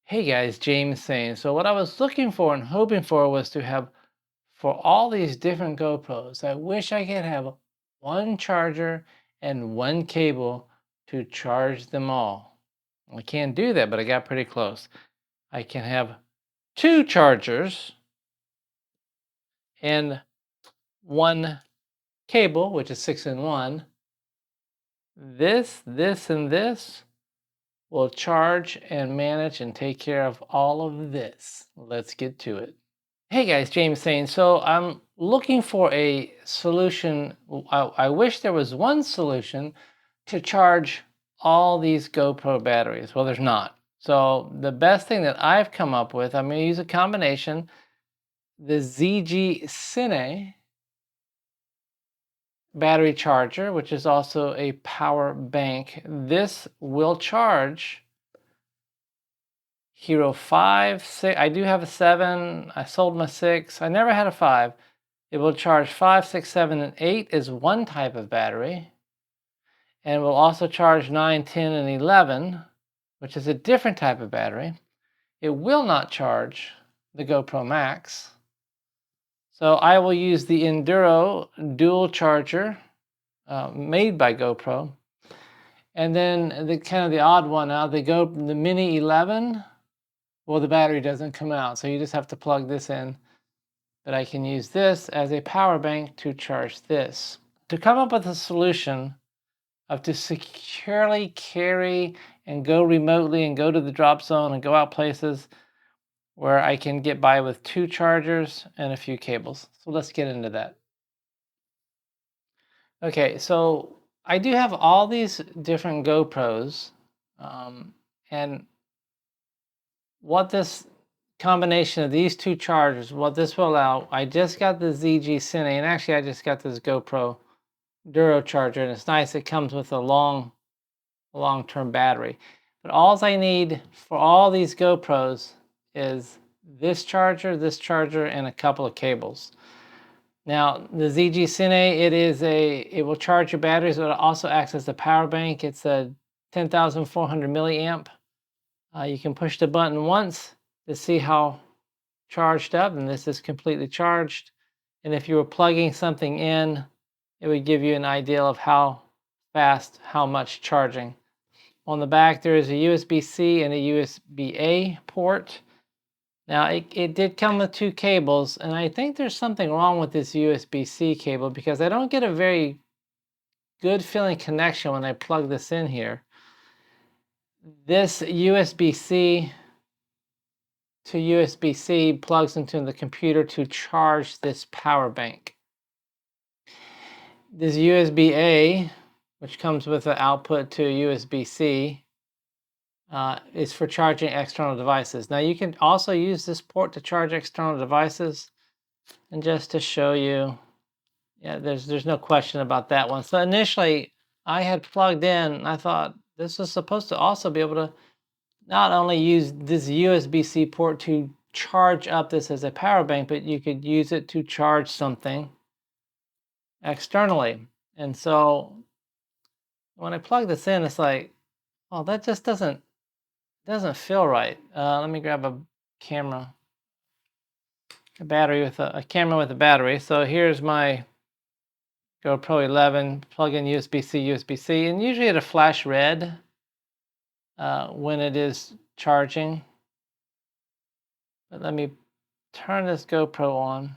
Hey guys, James saying. So what I was looking for and hoping for was to have for all these different GoPros. I wish I could have one charger and one cable to charge them all. I can't do that, but I got pretty close. I can have two chargers and one cable, which is 6 in 1. This, and this will charge and manage and take care of all of this. Let's get to it. Hey guys, James saying. So I'm looking for a solution. I wish there was one solution to charge all these GoPro batteries. Well, there's not. So the best thing that I've come up with, I'm going to use a combination, the ZG Cine battery charger, which is also a power bank. This will charge Hero 5, 6. I do have a 7. I sold my 6. I never had a 5. It will charge 5, 6, 7, and 8 is one type of battery. And will also charge 9, 10, and 11, which is a different type of battery. It will not charge the GoPro Max. So I will use the Enduro dual charger made by GoPro. And then the kind of the odd one out, the Mini 11, well, the battery doesn't come out. So you just have to plug this in. But I can use this as a power bank to charge this. To come up with a solution of to securely carry and go remotely and go to the drop zone and go out places where I can get by with 2 chargers and a few cables. So let's get into that. Okay, so I do have all these different GoPros, and what this combination of these 2 chargers, what this will allow, I just got the ZG Cine, and actually I just got this GoPro Duro charger, and it's nice. It comes with a long-term battery. But all I need for all these GoPros is this charger, and a couple of cables. Now the ZG Cine, it will charge your batteries, but it also acts as a power bank. It's a 10,400 milliamp. You can push the button once to see how charged up, and this is completely charged. And if you were plugging something in, it would give you an idea of how fast, how much charging. On the back, there is a USB-C and a USB-A port. Now, it did come with 2 cables, and I think there's something wrong with this USB-C cable because I don't get a very good feeling connection when I plug this in here. This USB-C to USB-C plugs into the computer to charge this power bank. This USB-A, which comes with an output to USB-C, is for charging external devices. Now you can also use this port to charge external devices. And just to show you, yeah, there's no question about that one. So initially I had plugged in, I thought this was supposed to also be able to not only use this USB-C port to charge up this as a power bank, but you could use it to charge something externally. And so when I plug this in, it's like, oh, that just doesn't feel right. Let me grab a camera, a battery with a camera with a battery. So here's my GoPro 11, plug in USB-C, USB-C, and usually it'll flash red when it is charging. But let me turn this GoPro on.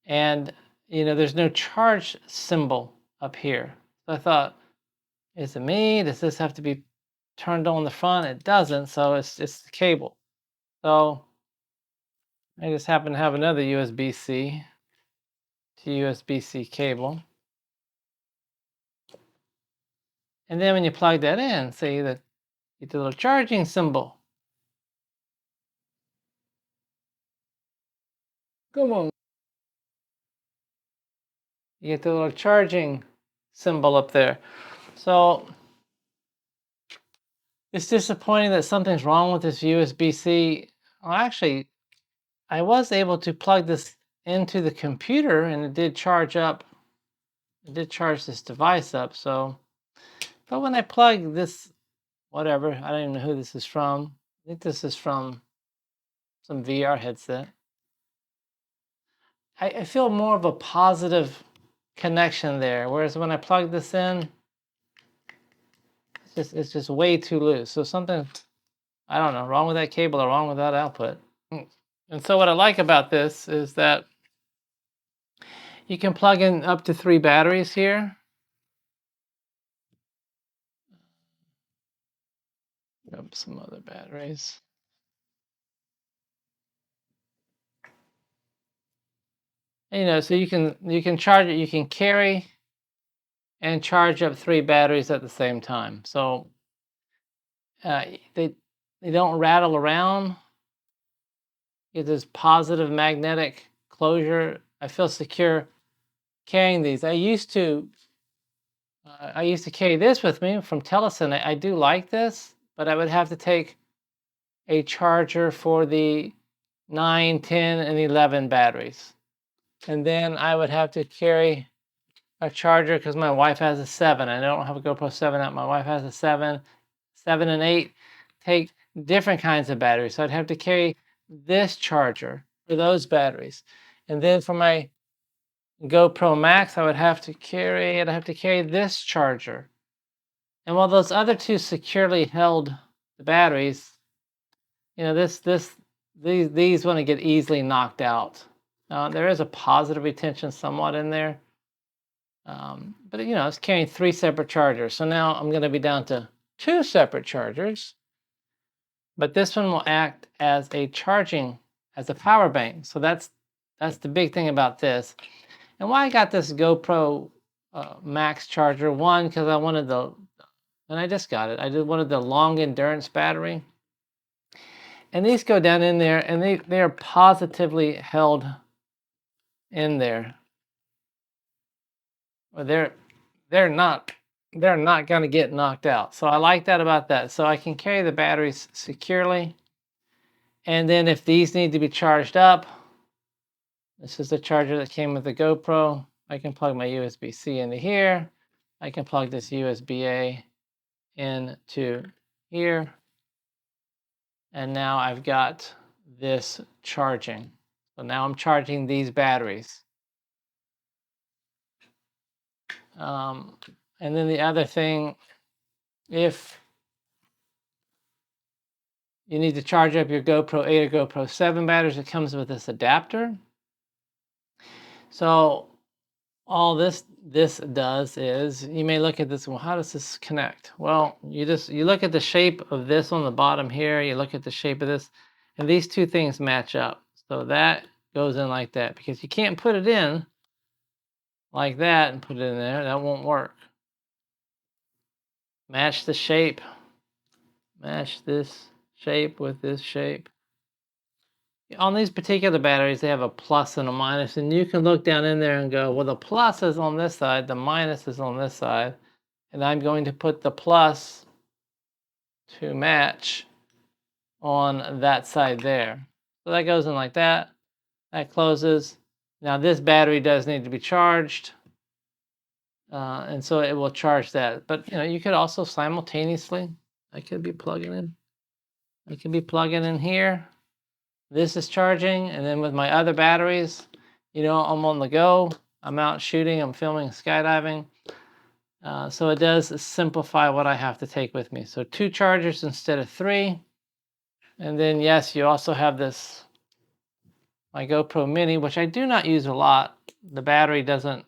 And there's no charge symbol up here. So I thought, is it me? Does this have to be turned on the front? It doesn't, so it's the cable. So I just happen to have another USB-C to USB-C cable. And then when you plug that in, see that you get the little charging symbol. Come on. You get the little charging symbol up there. So it's disappointing that something's wrong with this USB-C. Well, actually, I was able to plug this into the computer and it did charge up. It did charge this device up. So But when I plug this, whatever, I don't even know who this is from. I think this is from some VR headset. I feel more of a positive connection there. Whereas when I plug this in, it's just way too loose. So something, I don't know, wrong with that cable or wrong with that output. And so what I like about this is that you can plug in up to 3 batteries here. Grab some other batteries. And, you know, so you can charge it, you can carry and charge up 3 batteries at the same time. So they don't rattle around. Get this positive magnetic closure. I feel secure carrying these. I used to carry this with me from Teleson. I do like this, but I would have to take a charger for the 9, 10, and 11 batteries. And then I would have to carry a charger because my wife has a 7. I don't have a GoPro 7 out. My wife has a 7. 7 and 8 take different kinds of batteries. So I'd have to carry this charger for those batteries. And then for my GoPro Max, I'd have to carry this charger. And while those other two securely held the batteries, you know, these want to get easily knocked out. There is a positive retention somewhat in there. But you know, it's carrying 3 separate chargers. So now I'm going to be down to 2 separate chargers. But this one will act as a power bank. So that's the big thing about this. And why I got this GoPro Max charger, one, because I wanted and I just got it. I just wanted the long endurance battery. And these go down in there, and they are positively held in there. Or they're not going to get knocked out. So I like that about that. So I can carry the batteries securely. And then if these need to be charged up, this is the charger that came with the GoPro. I can plug my USB-C into here. I can plug this USB-A into here. And now I've got this charging. So now I'm charging these batteries. And then the other thing, if you need to charge up your GoPro 8 or GoPro 7 batteries, it comes with this adapter. So all this does is, you may look at this, well, how does this connect? Well, you look at the shape of this on the bottom here, you look at the shape of this, and these two things match up. So that goes in like that, because you can't put it in like that and put it in there. That won't work. Match the shape. Match this shape with this shape. On these particular batteries, they have a plus and a minus, and you can look down in there and go, well, the plus is on this side, the minus is on this side, and I'm going to put the plus to match on that side there. So that goes in like that. That closes. Now this battery does need to be charged, and so it will charge that. But you know, you could also simultaneously, I could be plugging in here. This is charging, and then with my other batteries, you know, I'm on the go. I'm out shooting, I'm filming, skydiving. So it does simplify what I have to take with me. So 2 chargers instead of 3. And then yes, you also have this, my GoPro Mini, which I do not use a lot. The battery doesn't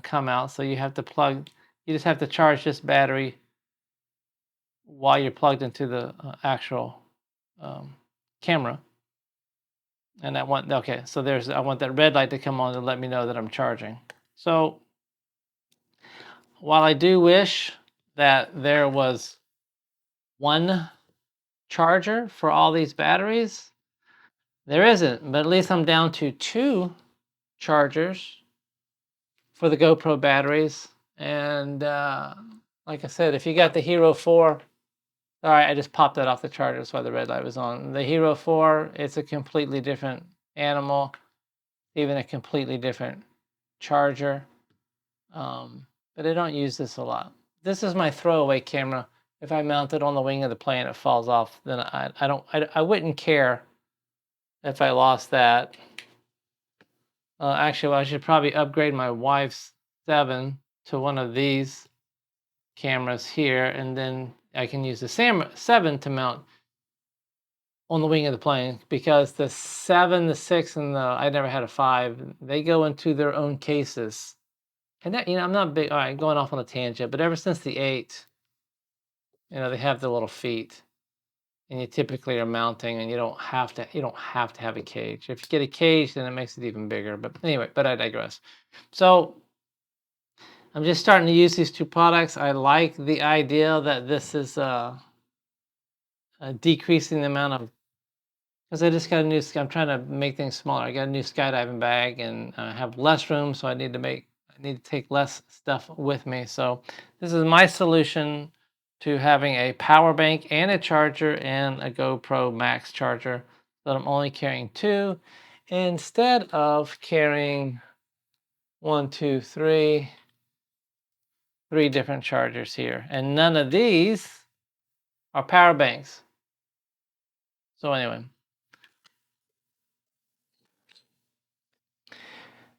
come out, so you just have to charge this battery while you're plugged into the actual camera. And I want that red light to come on to let me know that I'm charging. So while I do wish that there was one charger for all these batteries, there isn't, but at least I'm down to 2 chargers for the GoPro batteries. And like I said, if you got the Hero 4, sorry, I just popped that off the charger, that's why the red light was on. The Hero 4, it's a completely different animal, even a completely different charger. But I don't use this a lot. this is my throwaway camera. If I mount it on the wing of the plane, it falls off, then I wouldn't care if I lost that. Actually, well, I should probably upgrade my wife's 7 to one of these cameras here, and then I can use the 7 to mount on the wing of the plane, because the 7, the 6, and I never had a 5. They go into their own cases, and that, I'm not big. All right, going off on a tangent, but ever since the 8, they have the little feet, and you typically are mounting, and you don't have to have a cage. If you get a cage, then it makes it even bigger. But anyway, I digress. So I'm just starting to use these 2 products. I like the idea that this is decreasing the amount of, because I just got a new, I'm trying to make things smaller. I got a new skydiving bag, and I have less room, so I need to take less stuff with me. So this is my solution to having a power bank and a charger and a GoPro Max charger, that I'm only carrying 2 instead of carrying 1, 2, 3 different chargers here. And none of these are power banks. So anyway.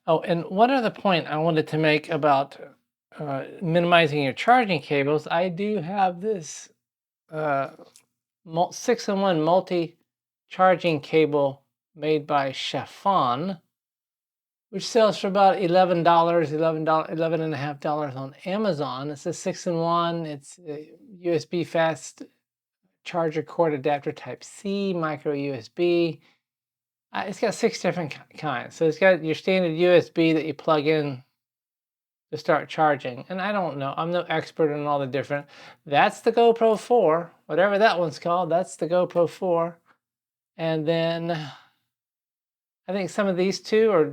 Oh, and one other point I wanted to make about minimizing your charging cables. I do have this 6-in-1 multi-charging cable made by Chiffon, which sells for about $11, $11.50 on Amazon. It's a 6-in-1. It's a USB fast charger cord adapter type C, micro USB. It's got 6 different kinds. So it's got your standard USB that you plug in to start charging. And I don't know, I'm no expert in all the different. That's the GoPro 4, whatever that one's called. That's the GoPro 4. And then I think some of these 2 are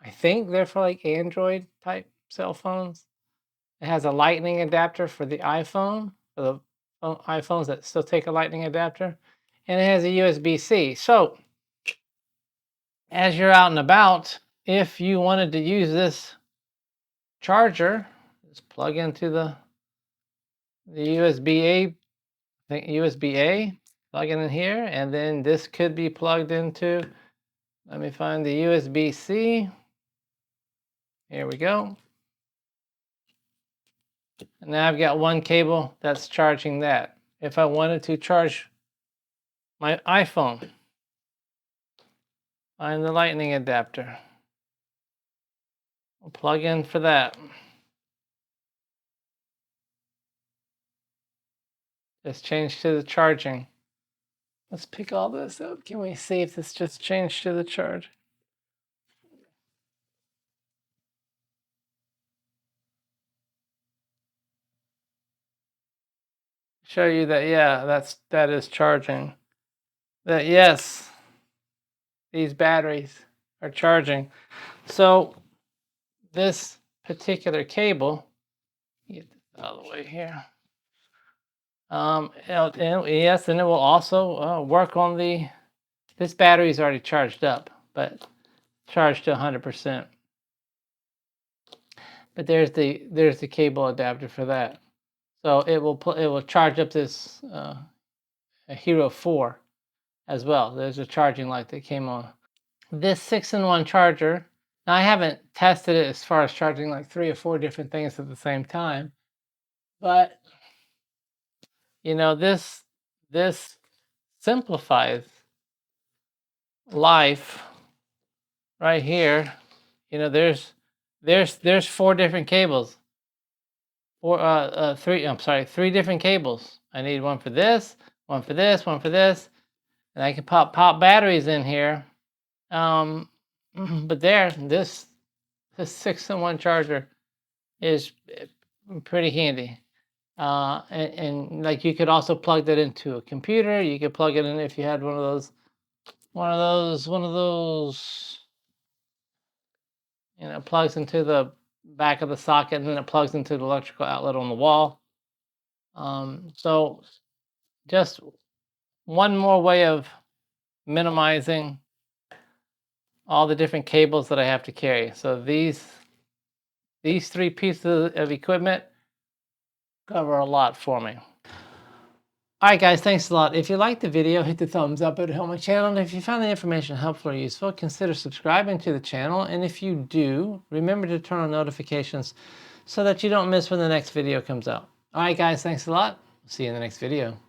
I think they're for like Android type cell phones. It has a lightning adapter for the iPhone, for the iPhones that still take a lightning adapter. And it has a USB-C. So as you're out and about, if you wanted to use this charger, just plug into the USB-A, I think USB-A, plug it in here, and then this could be plugged into, let me find the USB-C. Here we go. And now I've got 1 cable that's charging that. If I wanted to charge my iPhone, find the lightning adapter. I'll plug in for that. Just change to the charging. Let's pick all this up. Can we see if this just changed to the charge? Show you that, yeah, that is charging. That, yes, these batteries are charging. So this particular cable, get this out of the way here. Yes, and it will also work on this battery is already charged up, but charged to 100%. But there's the cable adapter for that. So it will charge up this Hero 4 as well. There's a charging light that came on. This 6-in-1 charger, now I haven't tested it as far as charging like 3 or 4 different things at the same time, but this simplifies life right here. There's 4 different cables. 3 different cables. I need one for this, one for this, one for this, and I can pop batteries in here. But this 6-in-1 charger is pretty handy. And like, you could also plug that into a computer. You could plug it in if you had one of those, plugs into the back of the socket, and then it plugs into the electrical outlet on the wall. So just one more way of minimizing all the different cables that I have to carry. So these 3 pieces of equipment cover a lot for me. All right, guys, thanks a lot. If you liked the video, hit the thumbs up. It would help my channel. And if you found the information helpful or useful, consider subscribing to the channel. And if you do, remember to turn on notifications so that you don't miss when the next video comes out. All right, guys, thanks a lot. See you in the next video.